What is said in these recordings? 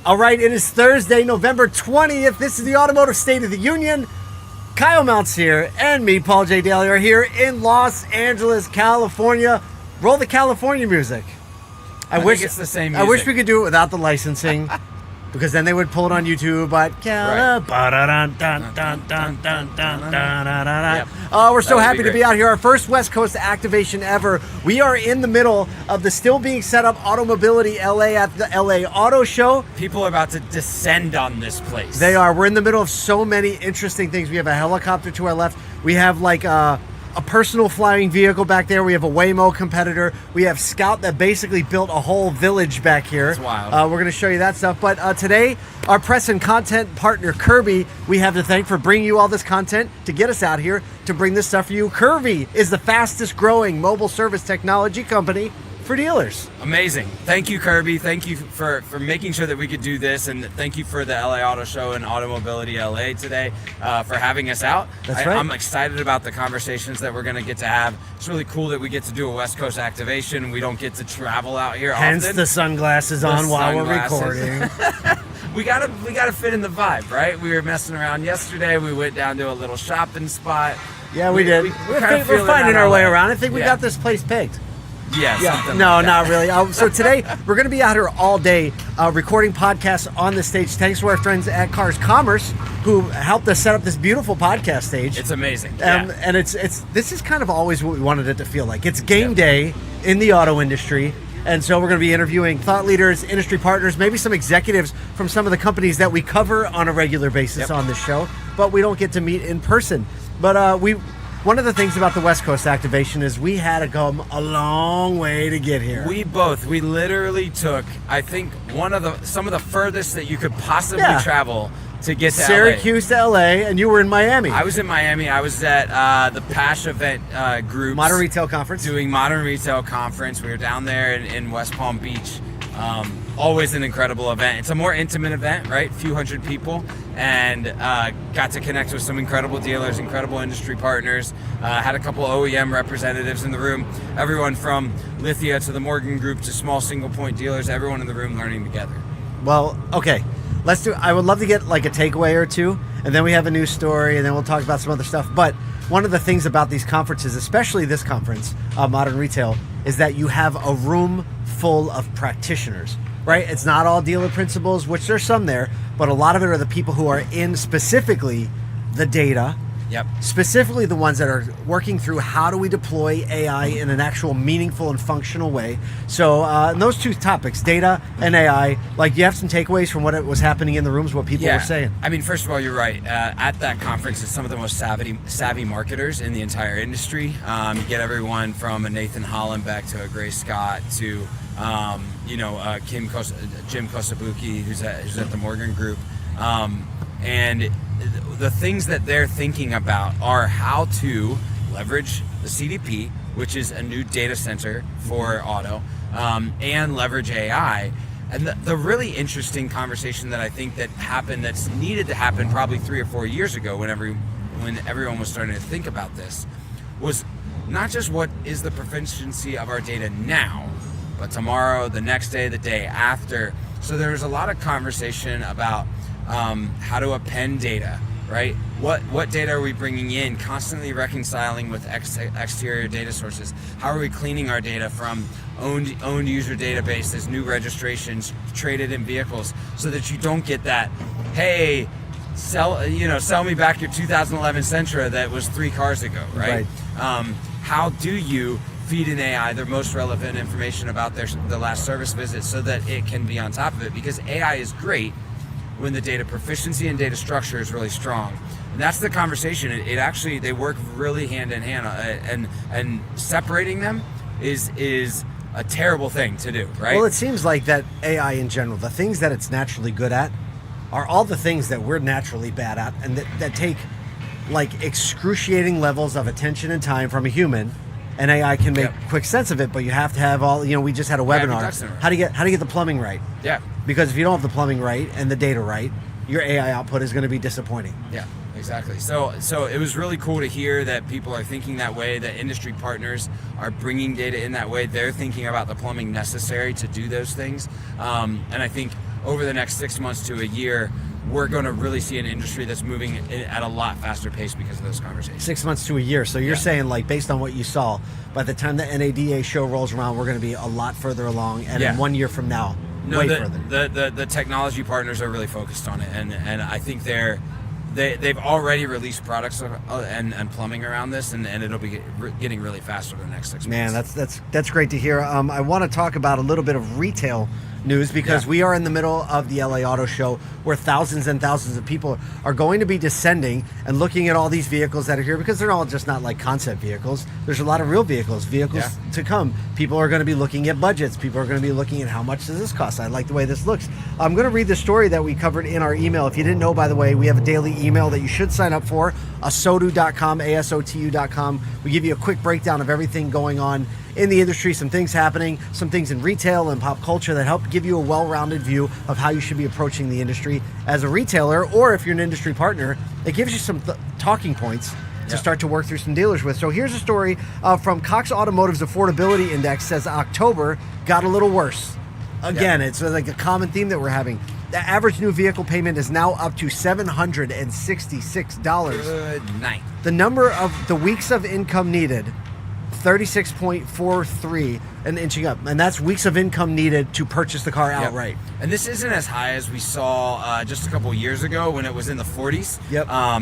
All right, it is Thursday, November 20th. This is the Automotive State of the Union. Kyle Mounts here, and me, Paul J. Daly, are here in Los Angeles, California. Roll the California music. I wish it's the same music. I wish we could do it without the licensing, because then they would pull it on YouTube. But we're so happy to be out here. Our first West Coast activation ever. We are in the middle of the still being set up AutoMobility LA at the LA Auto Show. People are about to descend on this place. They are. We're in the middle of so many interesting things. We have a helicopter to our left. We have like a personal flying vehicle back there. We have a Waymo competitor. We have Scout that basically built a whole village back here. It's wild. We're going to show you that stuff. But today, our press and content partner, Curbee, we have to thank for bringing you all this content to get us out here to bring this stuff for you. Curbee is the fastest growing mobile service technology company for dealers. Amazing. Thank you, Curbee. Thank you for making sure that we could do this, and thank you for the LA Auto Show and AutoMobility LA today for having us out. That's right. I'm excited about the conversations that we're going to get to have. It's really cool that we get to do a West Coast activation. We don't get to travel out here Hence often. the sunglasses on while we're recording. We gotta fit in the vibe, right? We were messing around yesterday. We went down to a little shopping spot. Yeah, we did. We're finding our way around. I think we got this place pegged. Yeah. No, not really. So today we're going to be out here all day recording podcasts on the stage. Thanks to our friends at Cars Commerce who helped us set up this beautiful podcast stage. It's amazing. And it's this is kind of always what we wanted it to feel like. It's game day in the auto industry. And so we're going to be interviewing thought leaders, industry partners, maybe some executives from some of the companies that we cover on a regular basis on this show, but we don't get to meet in person. But one of the things about the West Coast activation is we had to come a long way to get here. We literally took, I think, some of the furthest that you could possibly travel to get to Syracuse to LA, and you were in Miami. I was in Miami. I was at the PASH event group. Modern Retail Conference. Doing Modern Retail Conference. We were down there in West Palm Beach. Always an incredible event. It's a more intimate event, right? A few hundred people, and got to connect with some incredible dealers, incredible industry partners. Had a couple OEM representatives in the room. Everyone from Lithia to the Morgan Group to small single point dealers. Everyone in the room learning together. Well, okay. I would love to get like a takeaway or two, and then we have a news story, and then we'll talk about some other stuff. But one of the things about these conferences, especially this conference, Modern Retail, is that you have a room full of practitioners, right? It's not all dealer principals, which there's some there, but a lot of it are the people who are in specifically the data. Yep. Specifically the ones that are working through how do we deploy AI in an actual meaningful and functional way. So those two topics, data and AI, like you have some takeaways from what was happening in the rooms, what people were saying. I mean, first of all, you're right. At that conference, it's some of the most savvy marketers in the entire industry. You get everyone from a Nathan Hollenbeck to a Gray Scott to Jim Kosabuki, who's at the Morgan Group. And the things that they're thinking about are how to leverage the CDP, which is a new data center for auto, and leverage AI. And the really interesting conversation that I think that happened, that's needed to happen probably 3 or 4 years ago when everyone was starting to think about this, was not just what is the proficiency of our data now, but tomorrow, the next day, the day after. So there was a lot of conversation about how to append data, right? What data are we bringing in? Constantly reconciling with exterior data sources. How are we cleaning our data from owned user databases, new registrations, traded in vehicles, so that you don't get that, hey, sell me back your 2011 Sentra that was 3 cars ago, right? How do you feed in AI their most relevant information about the last service visit so that it can be on top of it? Because AI is great when the data proficiency and data structure is really strong. And that's the conversation. It actually, they work really hand in hand, and separating them is a terrible thing to do, right? Well, it seems like that AI in general, the things that it's naturally good at are all the things that we're naturally bad at, and that take like excruciating levels of attention and time from a human, and AI can make quick sense of it, but you have to have all, we just had a webinar. How do you get the plumbing right? Yeah. Because if you don't have the plumbing right and the data right, your AI output is going to be disappointing. Yeah, exactly. So it was really cool to hear that people are thinking that way, that industry partners are bringing data in that way. They're thinking about the plumbing necessary to do those things. And I think over the next 6 months to a year, we're going to really see an industry that's moving at a lot faster pace because of those conversations. 6 months to a year. So you're saying, like, based on what you saw, by the time the NADA show rolls around, we're going to be a lot further along, and in 1 year from now, way further. The technology partners are really focused on it, and I think they've already released products and plumbing around this, and it'll be getting really fast over the next 6 months. Man, that's great to hear. I want to talk about a little bit of retail news because we are in the middle of the LA Auto Show where thousands and thousands of people are going to be descending and looking at all these vehicles that are here because they're all just not like concept vehicles. There's a lot of real vehicles to come. People are going to be looking at budgets. People are going to be looking at how much does this cost. I like the way this looks. I'm going to read the story that we covered in our email. If you didn't know, by the way, we have a daily email that you should sign up for, asotu.com, ASOTU.com. We give you a quick breakdown of everything going on in the industry, some things happening, some things in retail and pop culture that help give you a well-rounded view of how you should be approaching the industry as a retailer, or if you're an industry partner, it gives you some talking points to start to work through some dealers with. So here's a story from Cox Automotive's Affordability Index says October got a little worse. Again, it's like a common theme that we're having. The average new vehicle payment is now up to $766. Good night. The number of the weeks of income needed, 36.43 and inching up, and that's weeks of income needed to purchase the car outright. And this isn't as high as we saw just a couple of years ago when it was in the 40s.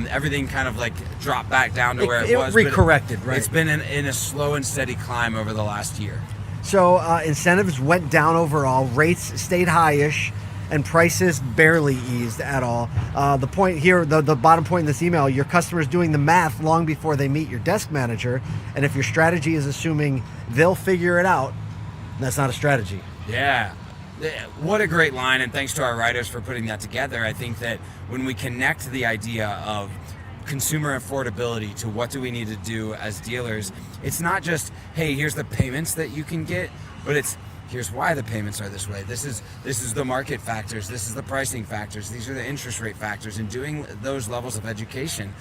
Everything kind of like dropped back down to where it was. It recorrected, right? It's been in a slow and steady climb over the last year. So incentives went down overall, rates stayed high-ish, and prices barely eased at all. The point here, the bottom point in this email, your customer's doing the math long before they meet your desk manager, and if your strategy is assuming they'll figure it out, that's not a strategy. Yeah. What a great line, and thanks to our writers for putting that together. I think that when we connect the idea of consumer affordability to what do we need to do as dealers, it's not just, hey, here's the payments that you can get, but it's here's why the payments are this way. This is the market factors. This is the pricing factors. These are the interest rate factors. And doing those levels of education,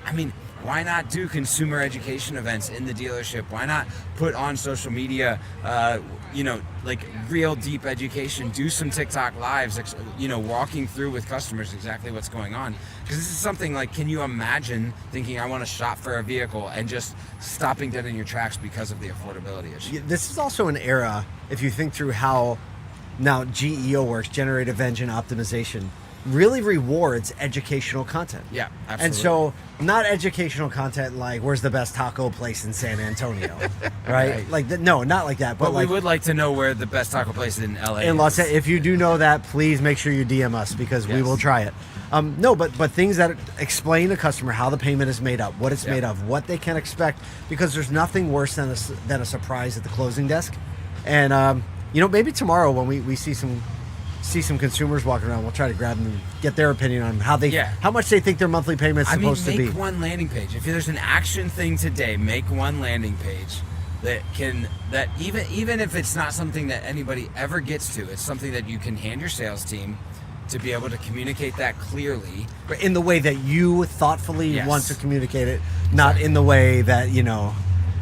I mean, why not do consumer education events in the dealership? Why not put on social media, like real deep education? Do some TikTok lives, walking through with customers exactly what's going on. Because this is something like, can you imagine thinking I want to shop for a vehicle and just stopping dead in your tracks because of the affordability issue? This is also an era, if you think through how now GEO works, generative engine optimization, really rewards educational content. Yeah, absolutely. And so not educational content like where's the best taco place in San Antonio, right? Like no, not like that. But we would like to know where the best taco place in LA in Los Angeles. If you do know that, please make sure you DM us because we will try it. No, but things that explain to customer how the payment is made up, what it's made of, what they can expect, because there's nothing worse than a surprise at the closing desk. And maybe tomorrow when we see some consumers walking around, we'll try to grab them and get their opinion on how much they think their monthly payment is supposed to be. Make one landing page. If there's an action thing today, make one landing page that even if it's not something that anybody ever gets to, it's something that you can hand your sales team to be able to communicate that clearly. In the way that you thoughtfully want to communicate it, not in the way that,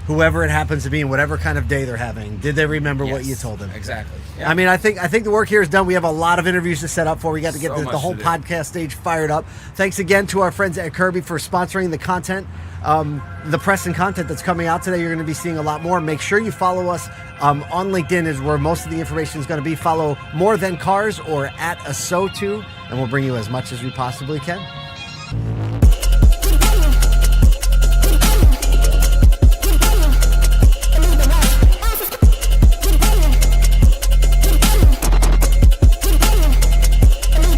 whoever it happens to be in whatever kind of day they're having, did they remember what you told them? Exactly. Yeah. I mean, I think the work here is done. We have a lot of interviews to set up for. We got to get the whole podcast stage fired up. Thanks again to our friends at Curbee for sponsoring the content. The press and content that's coming out today, you're going to be seeing a lot more. Make sure you follow us on LinkedIn is where most of the information is going to be. Follow More Than Cars or @ASOTU, and we'll bring you as much as we possibly can.